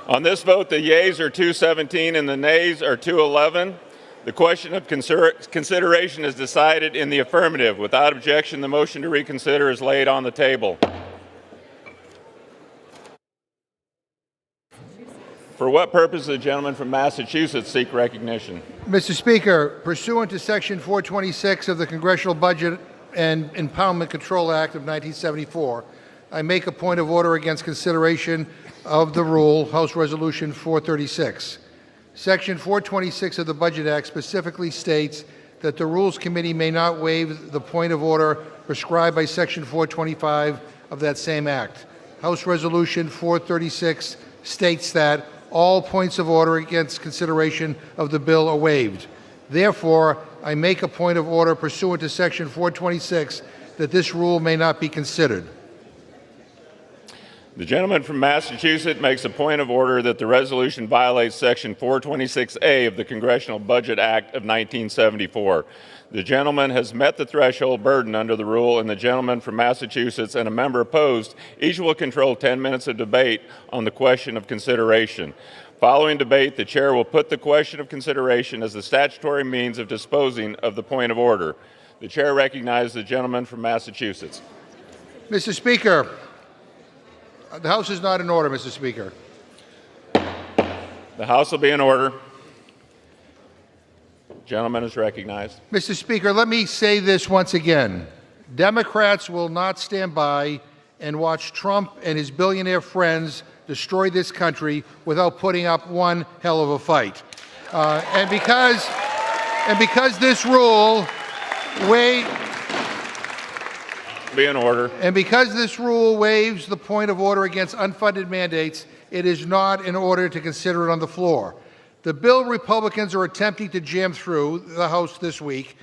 On this vote, the yeas are 217 and the nays are 211. The question of consideration is decided in the affirmative. Without objection, the motion to reconsider is laid on the table. For what purpose does the gentleman from Massachusetts seek recognition? Mr. Speaker, pursuant to Section 426 of the Congressional Budget and Impoundment Control Act of 1974, I make a point of order against consideration of the rule, House Resolution 436. Section 426 of the Budget Act specifically states that the Rules Committee may not waive the point of order prescribed by Section 425 of that same Act. House Resolution 436 states that all points of order against consideration of the bill are waived. Therefore, I make a point of order pursuant to Section 426 that this rule may not be considered. The gentleman from Massachusetts makes a point of order that the resolution violates Section 426A of the Congressional Budget Act of 1974. The gentleman has met the threshold burden under the rule, and the gentleman from Massachusetts and a member opposed each will control 10 minutes of debate on the question of consideration. Following debate, the chair will put the question of consideration as the statutory means of disposing of the point of order. The chair recognizes the gentleman from Massachusetts. Mr. Speaker, the House is not in order, Mr. Speaker. The House will be in order. Gentleman is recognized. Mr. Speaker, let me say this once again. Democrats will not stand by and watch Trump and his billionaire friends destroy this country without putting up one hell of a fight. And because this rule be in order. And because this rule waives the point of order against unfunded mandates, it is not in order to consider it on the floor. The bill Republicans are attempting to jam through the House this week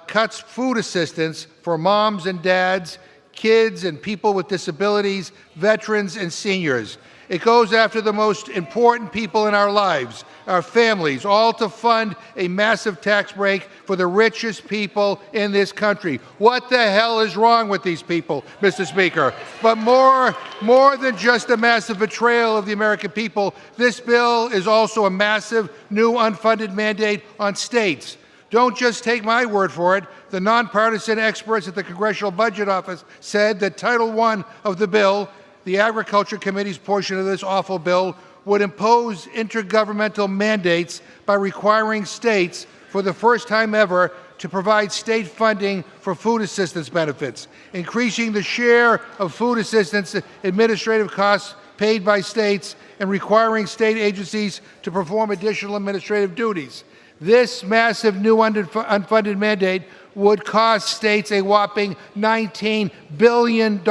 cuts food assistance for moms and dads, kids and people with disabilities, veterans and seniors. It goes after the most important people in our lives, our families, all to fund a massive tax break for the richest people in this country. What the hell is wrong with these people, Mr. Speaker? But more than just a massive betrayal of the American people, this bill is also a massive new unfunded mandate on states. Don't just take my word for it. The nonpartisan experts at the Congressional Budget Office said that Title I of the bill, the Agriculture Committee's portion of this awful bill, would impose intergovernmental mandates by requiring states, for the first time ever, to provide state funding for food assistance benefits, increasing the share of food assistance administrative costs paid by states, and requiring state agencies to perform additional administrative duties. This massive new unfunded mandate would cost states a whopping $19 billion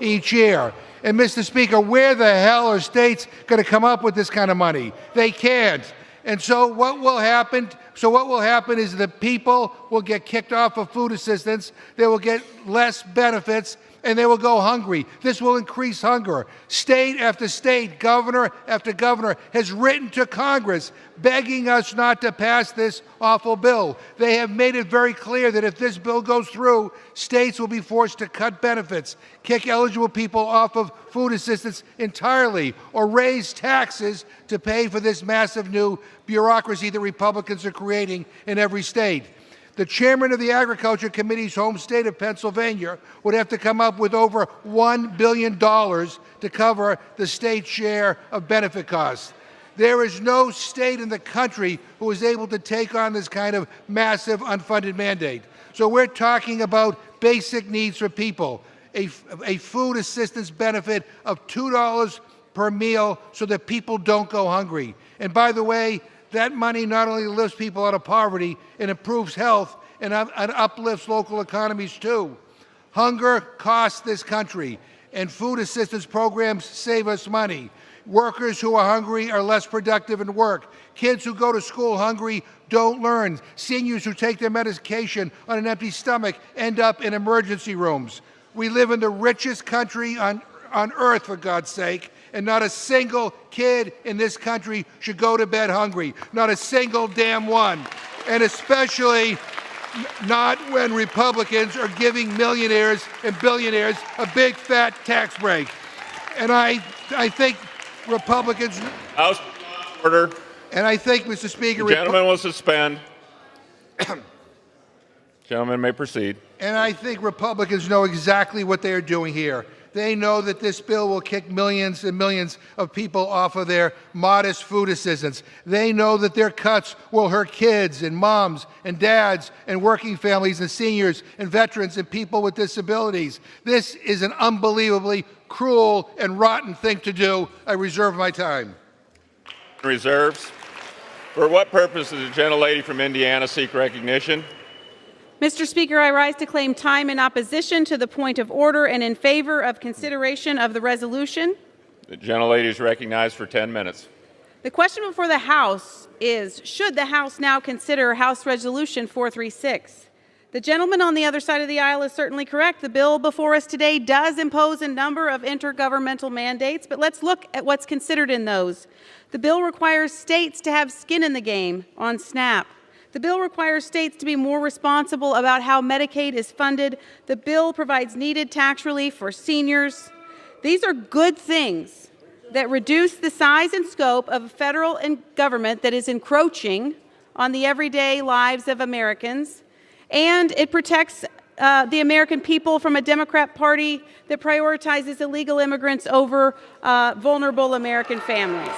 each year. And, Mr. Speaker, where the hell are states going to come up with this kind of money? They can't. And so what will happen? Is that people will get kicked off of food assistance, they will get less benefits, and they will go hungry. This will increase hunger. State after state, governor after governor has written to Congress begging us not to pass this awful bill. They have made it very clear that if this bill goes through, states will be forced to cut benefits, kick eligible people off of food assistance entirely, or raise taxes to pay for this massive new bureaucracy that Republicans are creating in every state. The chairman of the Agriculture Committee's home state of Pennsylvania would have to come up with over $1 billion to cover the state's share of benefit costs. There is no state in the country who is able to take on this kind of massive unfunded mandate. So we're talking about basic needs for people, a food assistance benefit of $2 per meal so that people don't go hungry. And by the way, that money not only lifts people out of poverty, it improves health and uplifts local economies too. Hunger costs this country, and food assistance programs save us money. Workers who are hungry are less productive in work. Kids who go to school hungry don't learn. Seniors who take their medication on an empty stomach end up in emergency rooms. We live in the richest country on earth, for God's sake, and not a single kid in this country should go to bed hungry. Not a single damn one. And especially not when Republicans are giving millionaires and billionaires a big fat tax break. And I think Republicans, House order. and I think, Mr. Speaker, The gentleman will suspend. Gentleman may proceed. and I think Republicans know exactly what they are doing here. They know that this bill will kick millions and millions of people off of their modest food assistance. They know that their cuts will hurt kids and moms and dads and working families and seniors and veterans and people with disabilities. This is an unbelievably cruel and rotten thing to do. I reserve my time. Reserves. For what purpose does the gentlelady from Indiana seek recognition? Mr. Speaker, I rise to claim time in opposition to the point of order and in favor of consideration of the resolution. The gentlelady is recognized for 10 minutes. The question before the House is, should the House now consider House Resolution 436? The gentleman on the other side of the aisle is certainly correct. The bill before us today does impose a number of intergovernmental mandates, but let's look at what's considered in those. The bill requires states to have skin in the game on SNAP. The bill requires states to be more responsible about how Medicaid is funded. The bill provides needed tax relief for seniors. These are good things that reduce the size and scope of a federal government that is encroaching on the everyday lives of Americans. And it protects the American people from a Democrat Party that prioritizes illegal immigrants over vulnerable American families.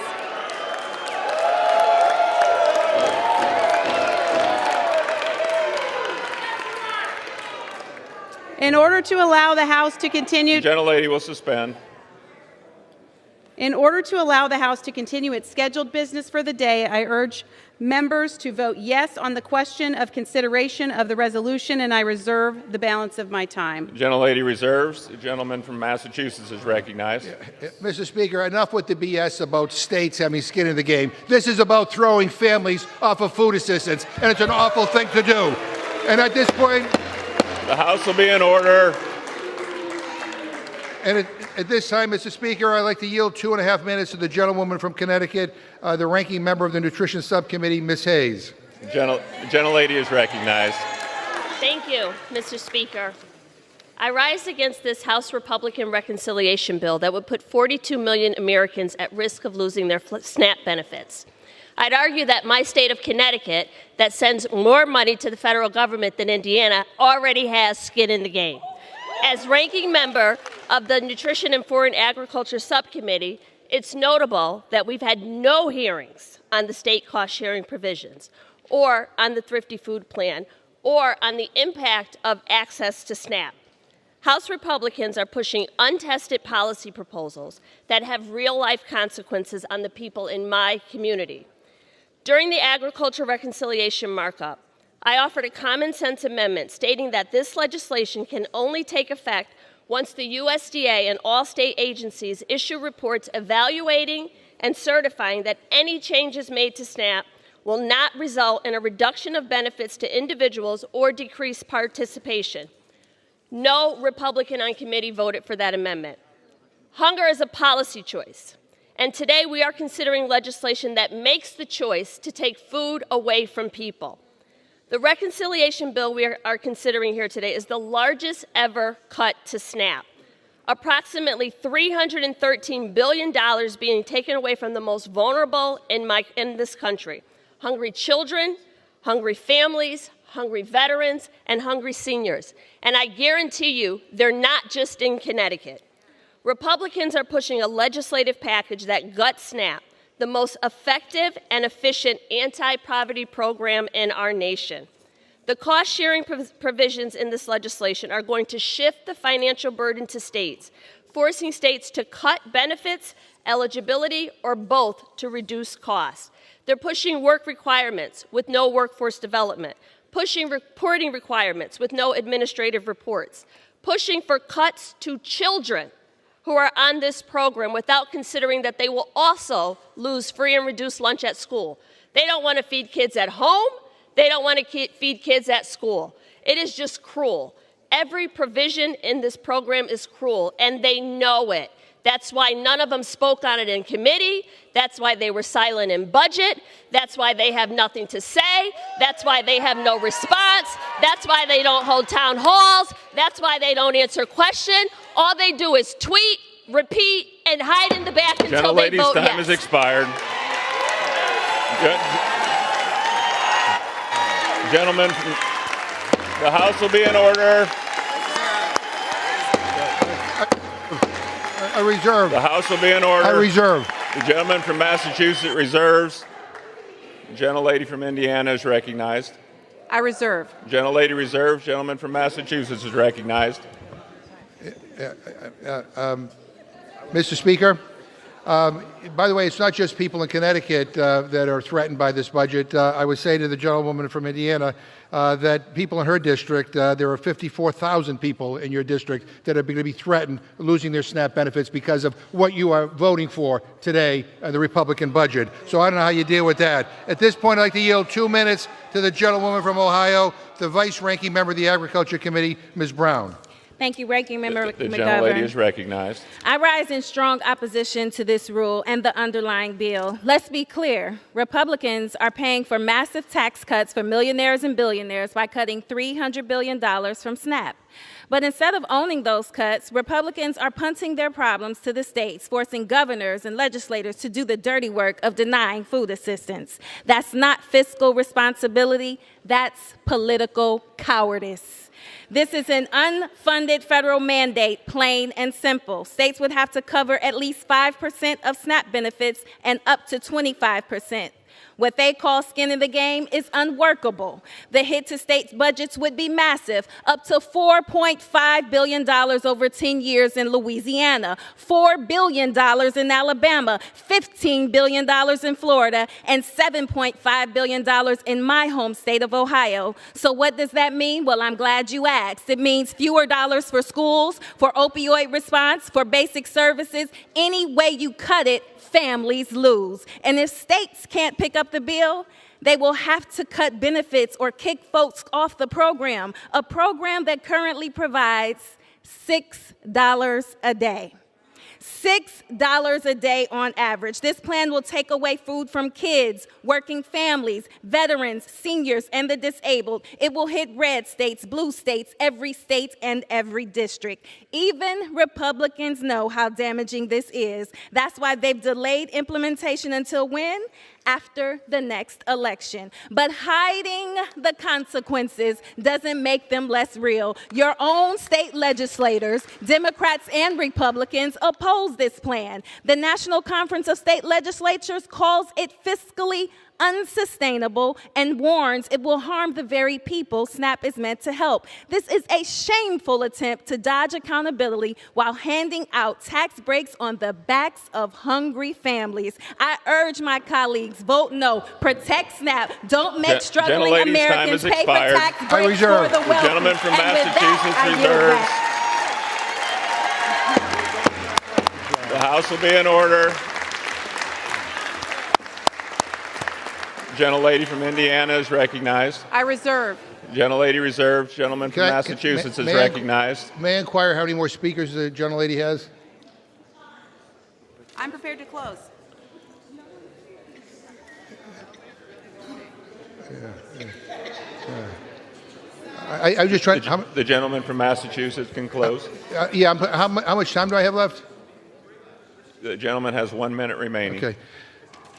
In order to allow the House to continue, The gentlelady will suspend. in order to allow the House to continue its scheduled business for the day, I urge members to vote yes on the question of consideration of the resolution, and I reserve the balance of my time. The gentlelady reserves. The gentleman from Massachusetts is recognized. Mr. Speaker, enough with the BS about states having skin in the game. This is about throwing families off of food assistance, and it's an awful thing to do. And at this point, The House will be in order. and at this time, Mr. Speaker, I'd like to yield 2.5 minutes to the gentlewoman from Connecticut, the ranking member of the Nutrition Subcommittee, Ms. Hayes. The gentlelady is recognized. Thank you, Mr. Speaker. I rise against this House Republican reconciliation bill that would put 42 million Americans at risk of losing their SNAP benefits. I'd argue that my state of Connecticut, that sends more money to the federal government than Indiana, already has skin in the game. As ranking member of the Nutrition and Foreign Agriculture Subcommittee, it's notable that we've had no hearings on the state cost-sharing provisions, or on the Thrifty Food Plan, or on the impact of access to SNAP. House Republicans are pushing untested policy proposals that have real-life consequences on the people in my community. During the agriculture reconciliation markup, I offered a common-sense amendment stating that this legislation can only take effect once the USDA and all state agencies issue reports evaluating and certifying that any changes made to SNAP will not result in a reduction of benefits to individuals or decrease participation. No Republican on committee voted for that amendment. Hunger is a policy choice. And today we are considering legislation that makes the choice to take food away from people. The reconciliation bill we are considering here today is the largest ever cut to SNAP. Approximately $313 billion being taken away from the most vulnerable in this country. Hungry children, hungry families, hungry veterans, and hungry seniors. And I guarantee you, they're not just in Connecticut. Republicans are pushing a legislative package that guts SNAP, the most effective and efficient anti-poverty program in our nation. The cost-sharing provisions in this legislation are going to shift the financial burden to states, forcing states to cut benefits, eligibility, or both to reduce costs. They're pushing work requirements with no workforce development, pushing reporting requirements with no administrative reports, pushing for cuts to children who are on this program without considering that they will also lose free and reduced lunch at school. They don't want to feed kids at home. They don't want to feed kids at school. It is just cruel. Every provision in this program is cruel, and they know it. That's why none of them spoke on it in committee. That's why they were silent in budget. That's why they have nothing to say. That's why they have no response. That's why they don't hold town halls. That's why they don't answer questions. All they do is tweet, repeat, and hide in the back until they Gentlelady's vote time has yes. expired. Gentlemen, the House will be in order. I reserve. The House will be in order. I reserve. The gentleman from Massachusetts reserves. The gentlelady from Indiana is recognized. I reserve. Gentlelady reserves. Gentleman from Massachusetts is recognized. Mr. Speaker, by the way, it's not just people in Connecticut that are threatened by this budget. I would say to the gentlewoman from Indiana that people in her district, there are 54,000 people in your district that are going to be threatened losing their SNAP benefits because of what you are voting for today, the Republican budget. So I don't know how you deal with that. At this point, I'd like to yield 2 minutes to the gentlewoman from Ohio, the vice-ranking member of the Agriculture Committee, Ms. Brown. Thank you, Ranking Member The gentlelady is McGovern. recognized. I rise in strong opposition to this rule and the underlying bill. Let's be clear. Republicans are paying for massive tax cuts for millionaires and billionaires by cutting $300 billion from SNAP. But instead of owning those cuts, Republicans are punting their problems to the states, forcing governors and legislators to do the dirty work of denying food assistance. That's not fiscal responsibility, that's political cowardice. This is an unfunded federal mandate, plain and simple. States would have to cover at least 5% of SNAP benefits and up to 25%. What they call skin in the game is unworkable. The hit to states' budgets would be massive, up to $4.5 billion over 10 years in Louisiana, $4 billion in Alabama, $15 billion in Florida, and $7.5 billion in my home state of Ohio. So what does that mean? Well, I'm glad you asked. It means fewer dollars for schools, for opioid response, for basic services. Any way you cut it, families lose. And if states can't pick up the bill, they will have to cut benefits or kick folks off the program, a program that currently provides $6 a day. $6 a day on average. This plan will take away food from kids, working families, veterans, seniors, and the disabled. It will hit red states, blue states, every state, and every district. Even Republicans know how damaging this is. That's why they've delayed implementation until when? After the next election. But hiding the consequences doesn't make them less real. Your own state legislators, Democrats and Republicans, oppose this plan. The National Conference of State Legislatures calls it fiscally unsustainable and warns it will harm the very people SNAP is meant to help. This is a shameful attempt to dodge accountability while handing out tax breaks on the backs of hungry families. I urge my colleagues, vote no, protect SNAP, don't make struggling Americans pay for tax breaks for the wealthy. The gentleman from Massachusetts reserves. The House will be in order. Gentlelady from Indiana is recognized. I reserve. Gentlelady reserves. Gentleman from Massachusetts is recognized. May I inquire how many more speakers the gentlelady has? I'm prepared to close. I'm just trying. The gentleman from Massachusetts can close. How much time do I have left? The gentleman has 1 minute remaining. Okay.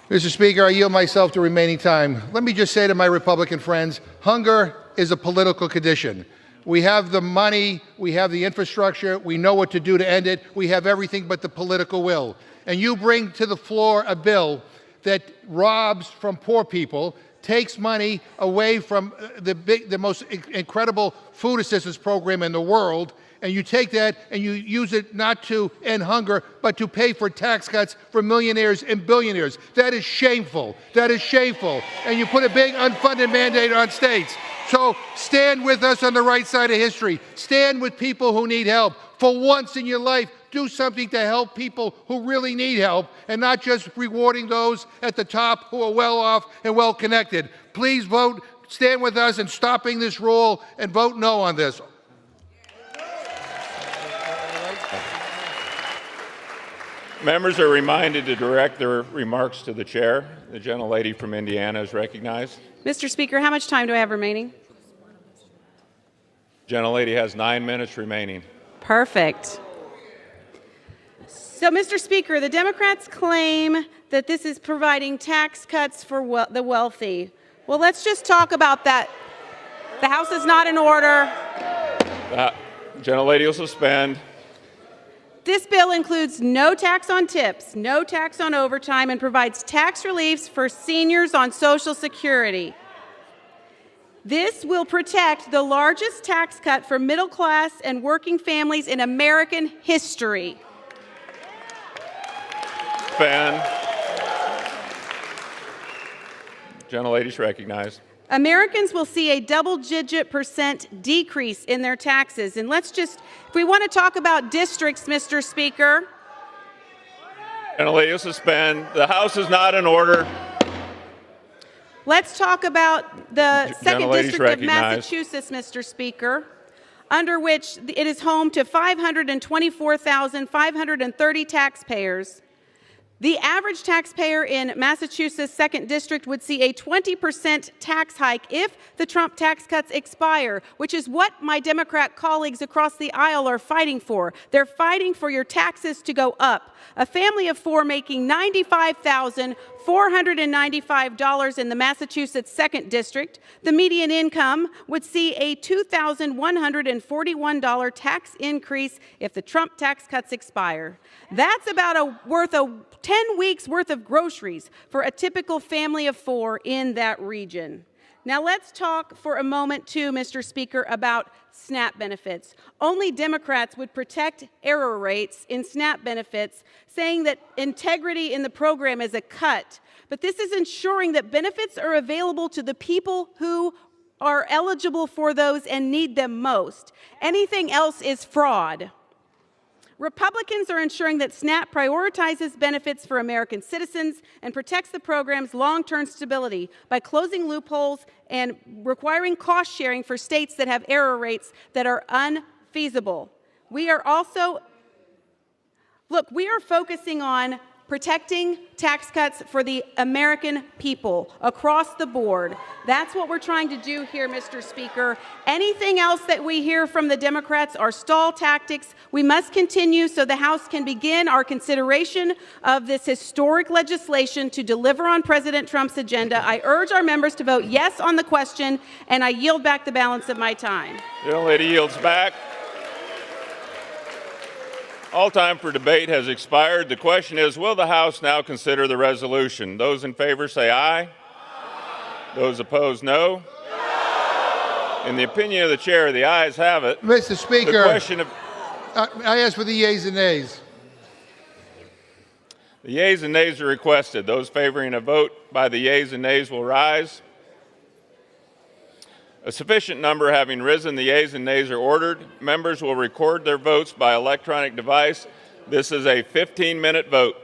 Mr. Speaker, I yield myself to remaining time. Let me just say to my Republican friends, hunger is a political condition. We have the money, we have the infrastructure, we know what to do to end it, we have everything but the political will. And you bring to the floor a bill that robs from poor people, takes money away from the most incredible food assistance program in the world, and you take that and you use it not to end hunger, but to pay for tax cuts for millionaires and billionaires. That is shameful. That is shameful. And you put a big unfunded mandate on states. So stand with us on the right side of history. Stand with people who need help. For once in your life, do something to help people who really need help and not just rewarding those at the top who are well off and well connected. Please vote, stand with us in stopping this rule and vote no on this. Members are reminded to direct their remarks to the chair. The gentlelady from Indiana is recognized. Mr. Speaker, how much time do I have remaining? Gentlelady has 9 minutes remaining. Perfect. So, Mr. Speaker, the Democrats claim that this is providing tax cuts for the wealthy. Well, let's just talk about that. The House is not in order. Gentlelady will suspend. This bill includes no tax on tips, no tax on overtime, and provides tax reliefs for seniors on Social Security. This will protect the largest tax cut for middle class and working families in American history. Suspend. Gentlelady is recognized. Americans will see a double-digit % decrease in their taxes. And let's just, if we want to talk about districts, Mr. Speaker. Gentlelady will suspend. The House is not in order. Let's talk about the second Gentlelady's district of recognized. Massachusetts, Mr. Speaker, under which it is home to 524,530 taxpayers. The average taxpayer in Massachusetts' 2nd District would see a 20% tax hike if the Trump tax cuts expire, which is what my Democrat colleagues across the aisle are fighting for. They're fighting for your taxes to go up. A family of 4 making $95,495 in the Massachusetts 2nd District, the median income would see a $2,141 tax increase if the Trump tax cuts expire. That's about worth 10 weeks worth of groceries for a typical family of 4 in that region. Now let's talk for a moment too, Mr. Speaker, about SNAP benefits. Only Democrats would protect error rates in SNAP benefits, saying that integrity in the program is a cut. But this is ensuring that benefits are available to the people who are eligible for those and need them most. Anything else is fraud. Republicans are ensuring that SNAP prioritizes benefits for American citizens and protects the program's long-term stability by closing loopholes and requiring cost sharing for states that have error rates that are unfeasible. We are focusing on protecting tax cuts for the American people across the board. That's what we're trying to do here, Mr. Speaker. Anything else that we hear from the Democrats are stall tactics. We must continue so the House can begin our consideration of this historic legislation to deliver on President Trump's agenda. I urge our members to vote yes on the question, and I yield back the balance of my time. The gentlelady yields back. All time for debate has expired. The question is, will the House now consider the resolution? Those in favor say aye. Aye. Those opposed, no. No. In the opinion of the chair, the ayes have it. Mr. Speaker, the question of I ask for the yeas and nays. The yeas and nays are requested. Those favoring a vote by the yeas and nays will rise. A sufficient number having risen, the yeas and nays are ordered. Members will record their votes by electronic device. This is a 15-minute vote.